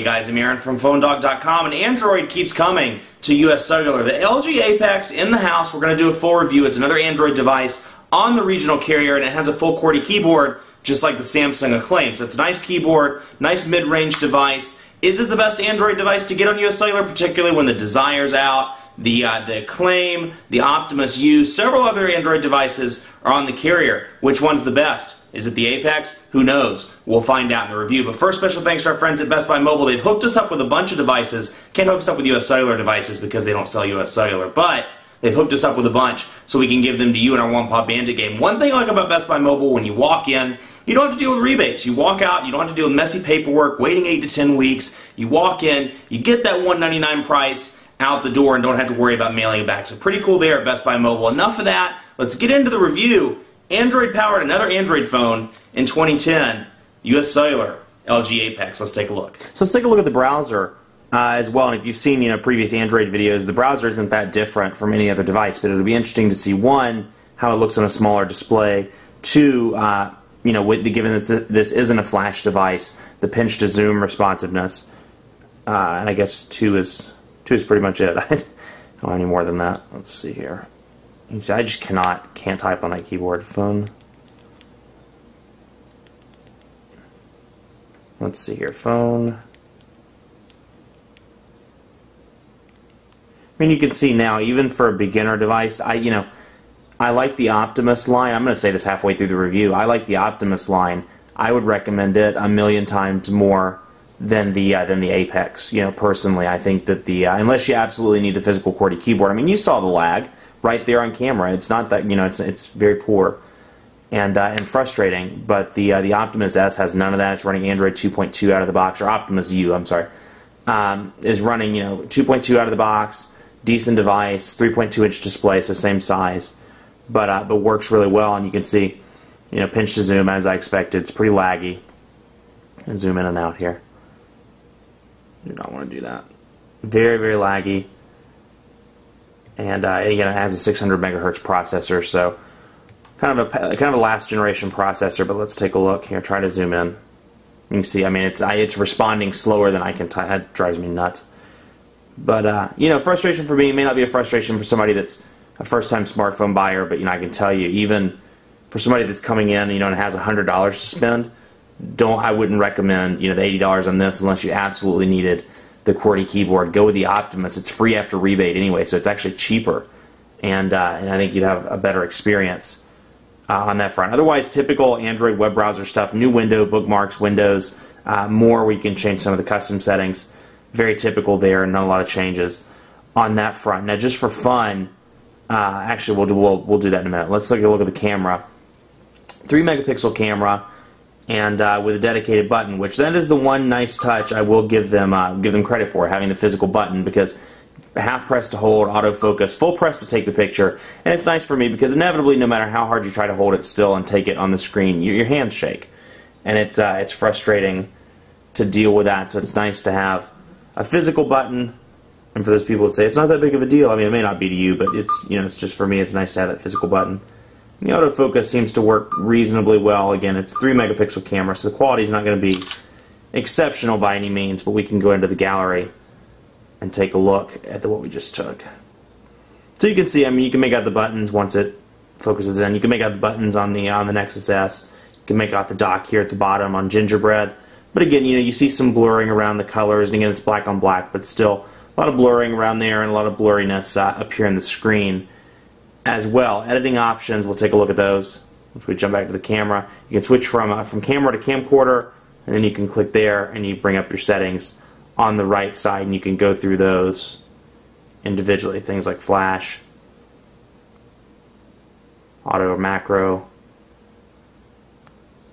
Hey guys, I'm Aaron from PhoneDog.com, and Android keeps coming to US Cellular. The LG Apex in the house, we're going to do a full review. It's another Android device on the regional carrier, and it has a full QWERTY keyboard, just like the Samsung Acclaim. So it's a nice keyboard, nice mid-range device. Is it the best Android device to get on US Cellular, particularly when the Desire's out? The Acclaim, the Optimus U, several other Android devices are on the carrier. Which one's the best? Is it the Apex? Who knows? We'll find out in the review. But first, special thanks to our friends at Best Buy Mobile. They've hooked us up with a bunch of devices. Can't hook us up with US Cellular devices because they don't sell US Cellular. But they've hooked us up with a bunch so we can give them to you in our One Paw Bandit game. One thing I like about Best Buy Mobile, when you walk in, you don't have to deal with rebates. You walk out, you don't have to deal with messy paperwork, waiting 8 to 10 weeks. You walk in, you get that $199 price out the door and don't have to worry about mailing it back. So pretty cool there at Best Buy Mobile. Enough of that. Let's get into the review. Android powered another Android phone in 2010. US Cellular, LG Apex. Let's take a look. So let's take a look at the browser as well. And if you've seen previous Android videos, the browser isn't that different from any other device. But it'll be interesting to see, one, how it looks on a smaller display. Two, given that this isn't a flash device, the pinch to zoom responsiveness. And I guess two is pretty much it. I don't have any more than that. Let's see here. I just can't type on that keyboard. Phone. Let's see here. Phone. I mean, you can see now, even for a beginner device, I like the Optimus line. I'm going to say this halfway through the review. I like the Optimus line. I would recommend it a million times more than the Apex. Personally, I think that unless you absolutely need the physical QWERTY keyboard. I mean, you saw the lag right there on camera. It's not that it's very poor and frustrating. But the Optimus S has none of that. It's running Android 2.2 out of the box, or Optimus U. I'm sorry, is running 2.2 out of the box. Decent device, 3.2-inch display, so same size, but works really well. And you can see, pinch to zoom as I expected. It's pretty laggy. And zoom in and out here. Do not want to do that. Very, very laggy. And again, it has a 600 megahertz processor, so kind of a last generation processor. But let's take a look here. Try to zoom in. You can see, I mean, it's responding slower than I can type. That drives me nuts. But frustration for me may not be a frustration for somebody that's a first-time smartphone buyer. But I can tell you, even for somebody that's coming in, and has $100 to spend, I wouldn't recommend the $80 on this unless you absolutely needed the QWERTY keyboard. Go with the Optimus. It's free after rebate anyway, so it's actually cheaper, and I think you'd have a better experience on that front. Otherwise, typical Android web browser stuff: new window, bookmarks, windows, more where you can change some of the custom settings. Very typical there, and not a lot of changes on that front. Now, just for fun, actually, we'll do that in a minute. Let's take a look at the camera. 3-megapixel camera. And with a dedicated button, which that is the one nice touch I will give them credit for, having the physical button, because half press to hold, autofocus, full press to take the picture. And it's nice for me because inevitably, no matter how hard you try to hold it still and take it on the screen, your hands shake, and it's frustrating to deal with that. So it's nice to have a physical button. And for those people that say it's not that big of a deal, I mean, it may not be to you, but it's just for me, it's nice to have that physical button. The autofocus seems to work reasonably well. Again, it's 3-megapixel camera, so the quality is not going to be exceptional by any means, but we can go into the gallery and take a look at what we just took. So you can see, I mean, you can make out the buttons once it focuses in. You can make out the buttons on the Nexus S. You can make out the dock here at the bottom on Gingerbread. But again, you see some blurring around the colors, and again, it's black on black, but still a lot of blurring around there and a lot of blurriness up here on the screen as well. Editing options, we'll take a look at those once we jump back to the camera. You can switch from camera to camcorder, and then you can click there and you bring up your settings on the right side, and you can go through those individually. Things like flash, auto or macro,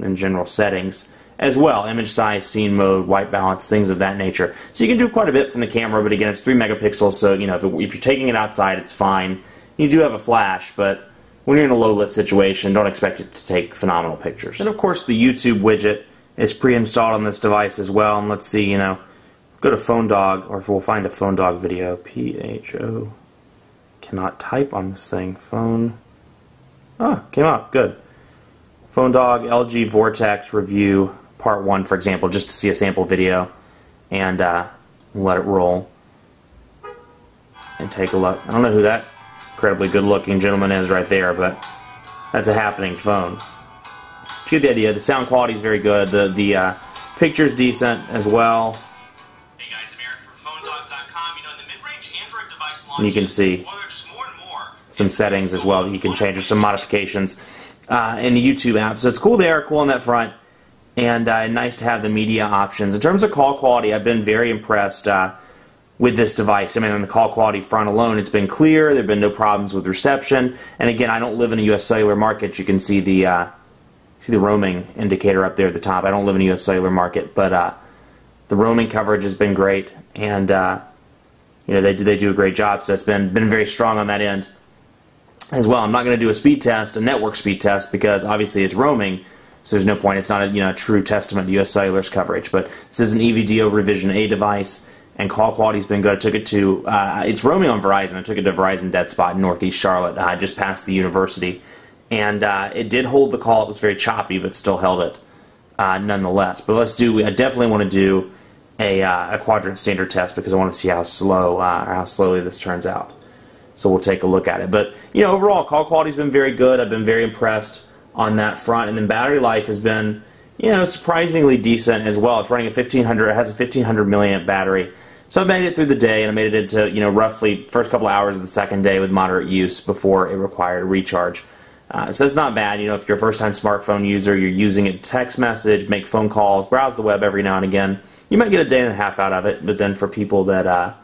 and general settings as well. Image size, scene mode, white balance, things of that nature. So you can do quite a bit from the camera, but again, it's 3 megapixels, so if you're taking it outside, it's fine. You do have a flash, but when you're in a low-lit situation, don't expect it to take phenomenal pictures. And of course, the YouTube widget is pre-installed on this device as well. And let's see, go to PhoneDog, or if we'll find a PhoneDog video. PHO. Cannot type on this thing. Phone. Ah, came up. Good. PhoneDog LG Vortex review part 1, for example, just to see a sample video. and let it roll and take a look. I don't know who that incredibly good-looking gentleman is right there, but that's a happening phone. You get the idea. The sound quality is very good. The picture's decent as well. Hey guys, I'm Eric from PhoneDog.com. You know, the mid-range Android device launch, And you can see well, there's just more and more some settings as well that you can change. There's some modifications in the YouTube app. So it's cool there, cool on that front, and nice to have the media options. In terms of call quality, I've been very impressed with this device. I mean, on the call quality front alone, it's been clear. There have been no problems with reception. And again, I don't live in a U.S. cellular market. You can see the roaming indicator up there at the top. I don't live in a U.S. cellular market, but the roaming coverage has been great, and you know, they do a great job. So it's been very strong on that end as well. I'm not going to do a speed test, a network speed test, because obviously it's roaming, so there's no point. It's not a true testament to U.S. cellular's coverage. But this is an EVDO Revision A device, and call quality's been good. I took it to it's roaming on Verizon. I took it to Verizon Dead Spot in Northeast Charlotte, just past the university. And it did hold the call. It was very choppy, but still held it nonetheless. But I definitely want to do a quadrant standard test, because I want to see how slowly this turns out. So we'll take a look at it. But overall, call quality's been very good. I've been very impressed on that front. And then battery life has been surprisingly decent as well. It's running a 1500. It has a 1500 milliamp battery. So I made it through the day, and I made it into roughly first couple hours of the second day with moderate use before it required a recharge. So it's not bad. If you're a first-time smartphone user, you're using it to text message, make phone calls, browse the web every now and again, you might get a day and a half out of it. But then for people that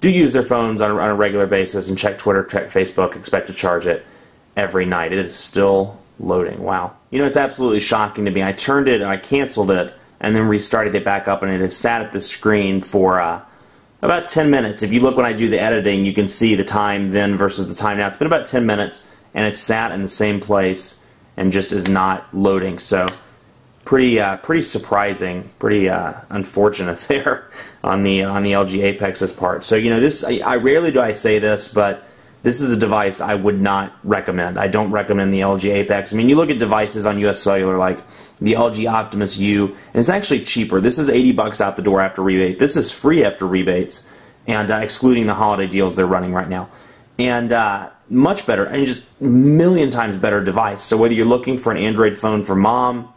do use their phones on a regular basis and check Twitter, check Facebook, expect to charge it every night. It is still loading. Wow. It's absolutely shocking to me. I turned it, I canceled it, and then restarted it back up, and it has sat at the screen for about 10 minutes. If you look when I do the editing, you can see the time then versus the time now. It's been about 10 minutes. And it's sat in the same place and just is not loading. So pretty surprising, pretty unfortunate there on the LG Apex's part. So this, I rarely do I say this, but this is a device I would not recommend. I don't recommend the LG Apex. I mean, you look at devices on US Cellular like the LG Optimus U, and it's actually cheaper. This is $80 out the door after rebate. This is free after rebates, and excluding the holiday deals they're running right now. And much better, and just a million times better device. So whether you're looking for an Android phone for mom,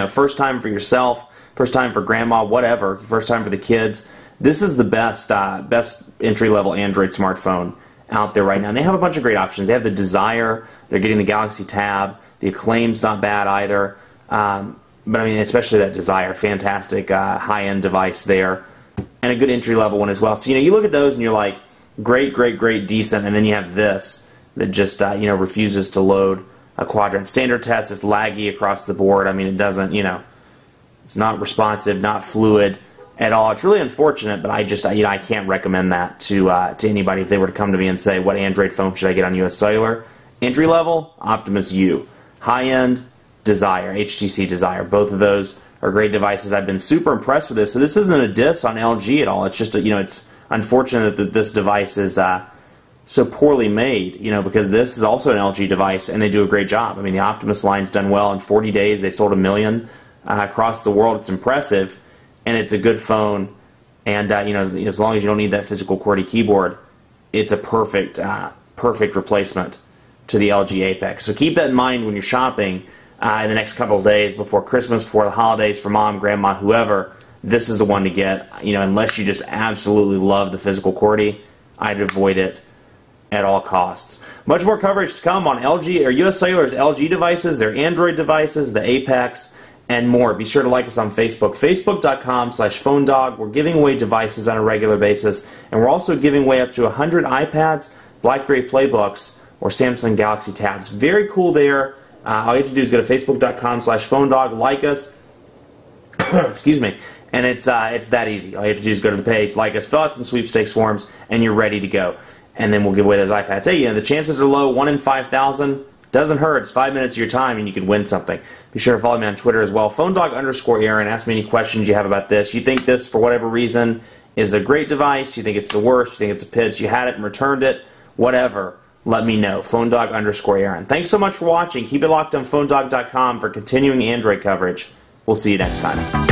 first time for yourself, first time for grandma, whatever, first time for the kids, this is the best entry-level Android smartphone out there right now. And they have a bunch of great options. They have the Desire, they're getting the Galaxy Tab, the Acclaim's not bad either. But I mean, especially that Desire, fantastic high-end device there, and a good entry-level one as well. So you look at those and you're like, great, great, great, decent, and then you have this that just refuses to load a quadrant standard test. It's laggy across the board. I mean, it doesn't, it's not responsive, not fluid at all. It's really unfortunate, but I can't recommend that to anybody if they were to come to me and say, what Android phone should I get on US Cellular? Entry level, Optimus U. High end, Desire, HTC Desire. Both of those are great devices. I've been super impressed with this. So this isn't a diss on LG at all. It's just it's unfortunate that this device is so poorly made, because this is also an LG device, and they do a great job. I mean, the Optimus line's done well. In 40 days, they sold 1 million across the world. It's impressive, and it's a good phone. And as long as you don't need that physical QWERTY keyboard, it's a perfect replacement to the LG Apex. So keep that in mind when you're shopping in the next couple of days before Christmas, before the holidays, for mom, grandma, whoever. This is the one to get, unless you just absolutely love the physical QWERTY. I'd avoid it at all costs. Much more coverage to come on LG or US Cellular's LG devices, their Android devices, the Apex, and more. Be sure to like us on Facebook, facebook.com/PhoneDog. We're giving away devices on a regular basis, and we're also giving away up to 100 iPads, BlackBerry Playbooks, or Samsung Galaxy Tabs. Very cool there. All you have to do is go to facebook.com/PhoneDog, like us, excuse me, and it's that easy. All you have to do is go to the page, like us, fill out some sweepstakes forms, and you're ready to go. And then we'll give away those iPads. Hey, the chances are low, 1 in 5,000. Doesn't hurt. It's 5 minutes of your time, and you can win something. Be sure to follow me on Twitter as well. PhoneDog_Aaron. Ask me any questions you have about this. You think this, for whatever reason, is a great device. You think it's the worst. You think it's a pitch. You had it and returned it. Whatever. Let me know. PhoneDog_Aaron. Thanks so much for watching. Keep it locked on PhoneDog.com for continuing Android coverage. We'll see you next time.